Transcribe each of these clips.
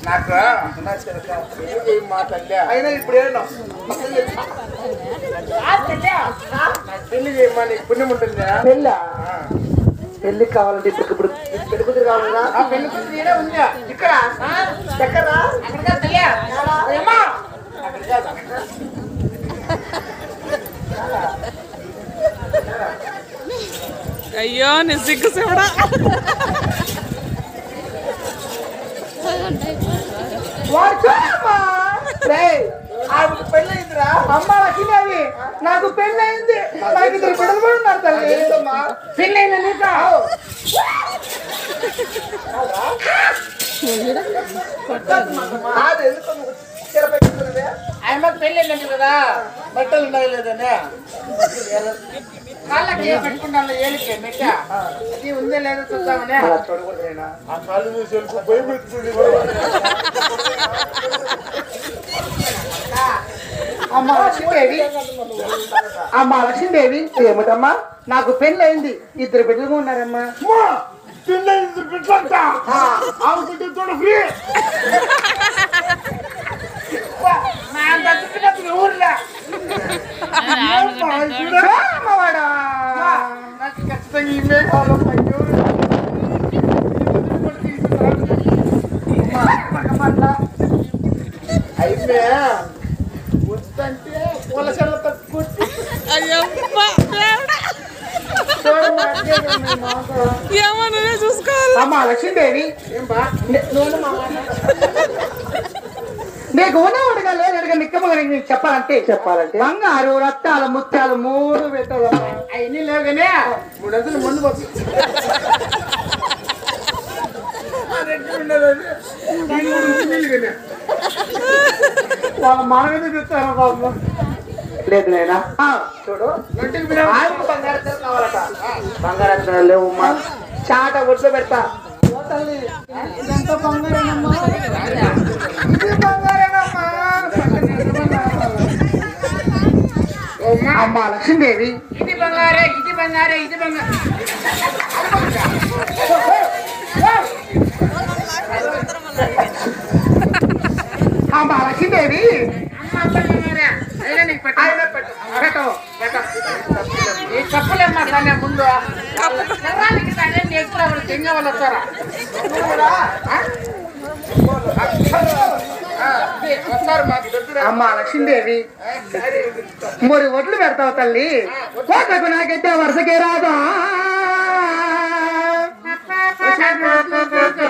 నాకు మా తల్లి అయినా ఇప్పుడు పెళ్లి చేయమ్మా, నీకు పుణ్యం ఉంటుంది. పెళ్ళ పెళ్లి కావాలంటే ఇప్పుడు పెళ్లి కూతురు కావాలా? పెళ్లి కూతురు ఉందా ఇక్కడ ఎక్కడ అయ్యో నీ సిగ్గు సేవడా పెళ్ళయిందిరా అమ్మ లక్ష్మీదేవి, నాకు పెళ్ళయింది. నాకు ఇద్దరు బిడ్డలు కూడా ఉన్నారు తల్లి. పెళ్ళైంది నీకు? ఆయమ్మకి పెళ్ళైందంట కదా, బట్టలు ఉన్నాయి లేదని కాళ్ళకి పెట్టుకుంటాను. ఏలికే మెట్ట అది ఉందే లేదో చూద్దామని. అమ్మ లక్ష్మీదేవి, అమ్మ లక్ష్మీదేవి ఏమిటమ్మా? నాకు పెళ్ళయింది, ఇద్దరు బిడ్డలు ఉన్నారమ్మా. ఊర్లో నాకు ఖచ్చితంగా ఇవే కావాలమ్మా. అయితే వస్తుంటే పూల చెల్ల తక్కువ ఏమో నువ్వే చూసుకోవాలి. అమ్మా లక్ష్మీదేవి, నీకు ఉన్నవాడుగా లేదుగా నిక్కమ్మగా నీకు చెప్పాలంటే బంగారు రత్నాలు ముత్యాలు 3 పెట్టదమ్మా. అవన్నీ లేవుగానే 300 ముందు వస్తుంది. వాళ్ళ మనమే చెప్తాను బాబు. లేదు నైనా చూడు, బంగారు కావాలట. బంగారు లేవమ్మా, చాట ఒడ్లు పెడతా. ఇదంతా బంగారేనమ్మా, అమ్మా లక్ష్మీదేవి. ఇది బంగారే, ఇది బంగారే, ఇది బంగారే. అమ్మా లక్ష్మీదేవి, ఈ కప్పులేమ్మా కానీ ముందు తెంగ వాళ్ళు వచ్చారా? అమ్మా లక్ష్మీదేవి, మరి ఒడ్లు పెడతావు తల్లి. కోటకు నాకైతే వరుసకే రాదా,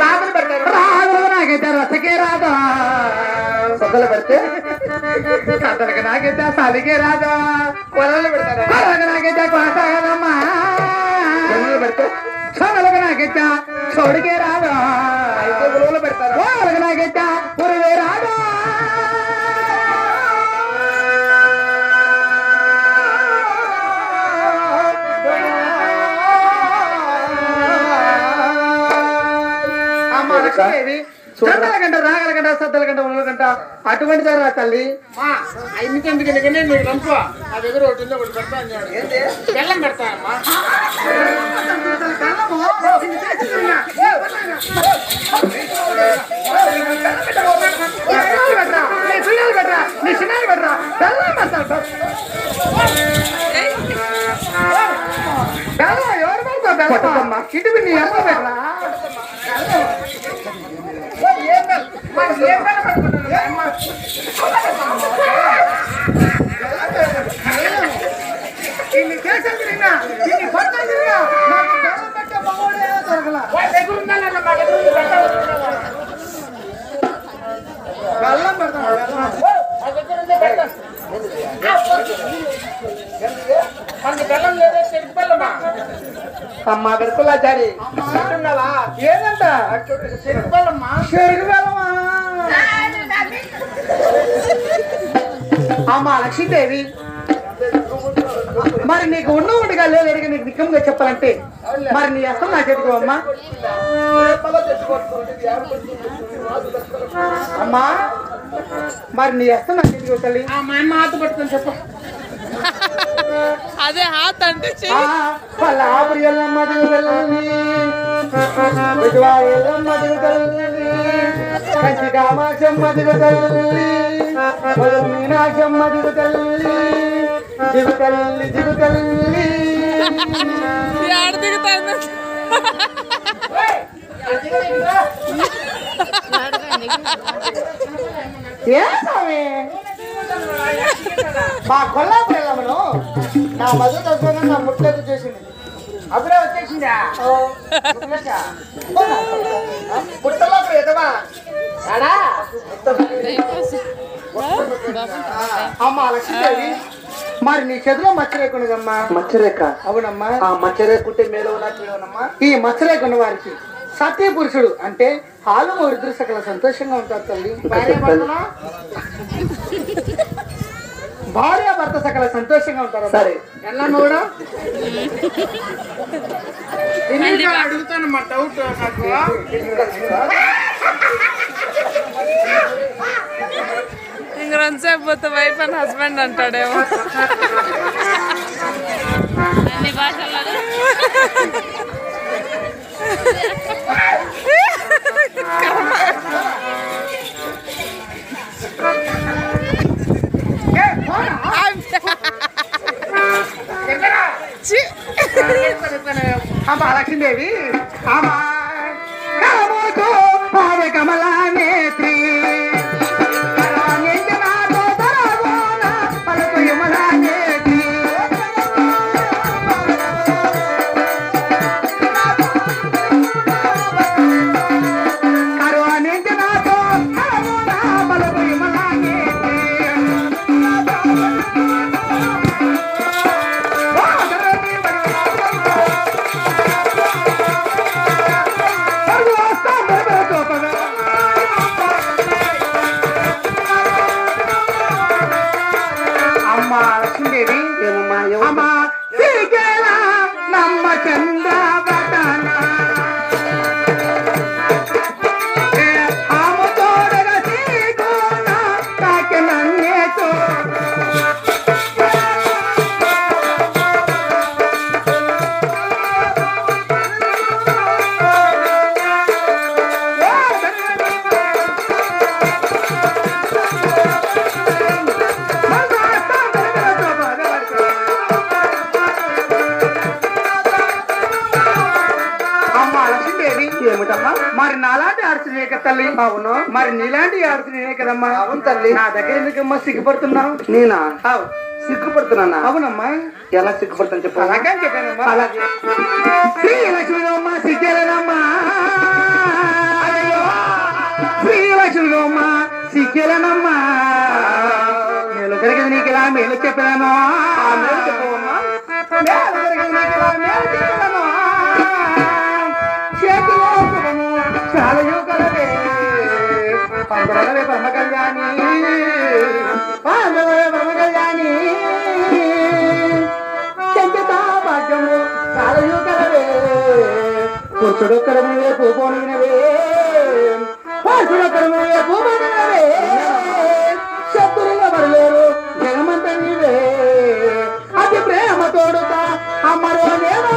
రాగులు పెడతారు. రాగులు నాకైతే రసకే రాదా, సొక్కలు పెడితే సద్దలకి నాకైతే సలికే రాదా. పొలాలు పెడతారు. పొలాలకు నాకైతే కొనసాగదమ్మా. పొలాలు పెడితే చదలకు నాకైతే చోడికే రాదా. అయితే పొలంలో పెడతారు. పొలాలకు నాకైతే పురువే రాదా. అమ్మ లక్ష్మీదేవి, చందల గంట రాగల గంట సద్దల గంట ఉల గంట అటువంటి ధర తల్లి. ఎందుకంటే నీకు రంపు నా దగ్గర ఒకటి ఉంది, ఒకటి పెడతా అన్నాడు. బెల్లం పెడతానమ్మా. ఎవరు పెడతామ్మా? ఇటు నీ అమ్మ పెట్టరా. ఇన్ని కేసులు తిరిగినా, ఇన్ని పట్టాలు తిరిగినా, నాకు బెల్లం పెట్టే మగవాడే దొరకలా. బెల్లం పెడతాను. అమ్మా బెరుకులాచారి ఏదంట చెరుకు బెల్లమ్మా. అమ్మా లక్ష్మీదేవి, మరి నీకు ఉన్నవాడిగా లేదు నీకు నిక్కముగా చెప్పాలంటే మరి నీ అసలు నా చేతికి అమ్మా. అమ్మా మరి నీ అసలు నా చేతికి తల్లి. మా అమ్మ ఆత పట్టుకొని చెప్పు. అదే హాత్ అంటే వాళ్ళ ఆపురి ఎల్లమ్మ ఎల్లమ్మ కంచి కామాక్షమ్మ దిగు తల్లి మధుర మీనాక్షమ్మ దిగు తల్లి దిగు తల్లి దిగు తల్లి ఆడ దిగుతాను ఏ స్వామి మా కొల్లాపురం వెళ్ళమను నా మధు తగ్గుగా నా ముట్లకు చేసింది అప్పుడే వచ్చేసిందా పుట్టలో ఎదవా అమ్మా లక్ష్మీదేవి మరి నీ చేతిలో మచ్చరేఖ ఉన్నదమ్మా మచ్చరేఖ అవునమ్మా ఆ మచ్చరేఖ ఉంటే మేలు ఉన్నమ్మా ఈ మచ్చరేఖ ఉన్న వారికి సత్య పురుషుడు అంటే హాలు ఇద్దరు సకల సంతోషంగా ఉంటారు తల్లి భార్య భర్త సకల సంతోషంగా ఉంటారు సరే ఎలా కూడా అడుగుతాను మా డౌట్ నాకు ఇంక రెండుసేపు పోతే వైఫ్ అండ్ హస్బెండ్ అంటాడేమో అన్ని భాషల్లో అమ్మా లక్ష్మీదేవి అమ్మా కమలా నేత్రి మరి నాలాంటి ఆడుతున్నా తల్లి అవును మరి నీలాంటి ఆడుతున్నా కదమ్మా అవును తల్లి నా దగ్గర ఎందుకమ్మా సిగ్గుపడుతున్నావు నేనా సిగ్గుపడుతున్నా అవునమ్మా ఎలా సిగ్గుపడుతున్నా చెప్పు అలాగే చెప్పానమ్మా అలాగే శ్రీలక్ష్మిగమ్మ సిగ్గేలనమ్మా శ్రీలక్ష్మిగమ్మ సిగ్గేలనమ్మా మేలు జరిగింది నీకు ఇలా మేలు చెప్పాను మేలు చెప్పవమ్మా మేలు జరిగింది నీకు ఇలా మేలు చెప్పాను పరమ కళ్యాణి పరమ కళ్యాణి చెంచుతా భాగ్యము చాలయు కలవే పురుషుడొక్కడమే పూపోనినవే పురుషుడొక్కడమే పూపోనినవే శత్రువుగా పడలేరు జగమంత నీవే అతి ప్రేమ తోడుతా అమ్మరో నేనా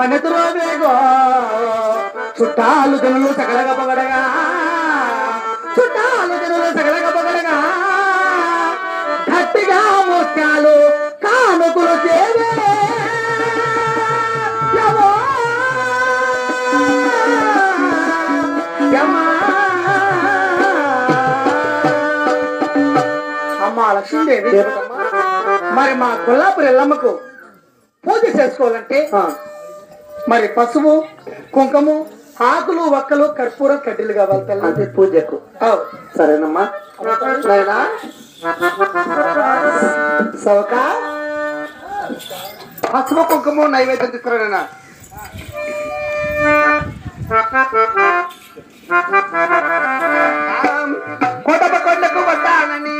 పన్నెతులో వేగో చుట్టాలు జనులు సకలగా పొగడగా చుట్టాలు జనులు సకలగా పొగడగా గట్టిగా ముత్యాలు కానుకలు చేవే అమ్మా లక్ష్మీదేవి మరి మా కొల్లాపురి ఎల్లమ్మకు పూజ చేసుకోవాలంటే మరి పసుపు కుంకము ఆకులు ఒక్కలు కర్పూరం కడ్డీలు కావాలి తల్లి పూజకు సరేనమ్మా సవక పసుపు కుంకము నైవేద్యం తీసుకురానైనా కోటప కొండకు వద్దానని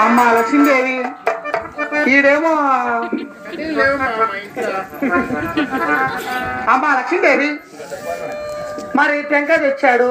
అమ్మా లక్ష్మీదేవి ఈడేమో అమ్మ లక్ష్మీదేవి మరి టెంకాయ తెచ్చాడు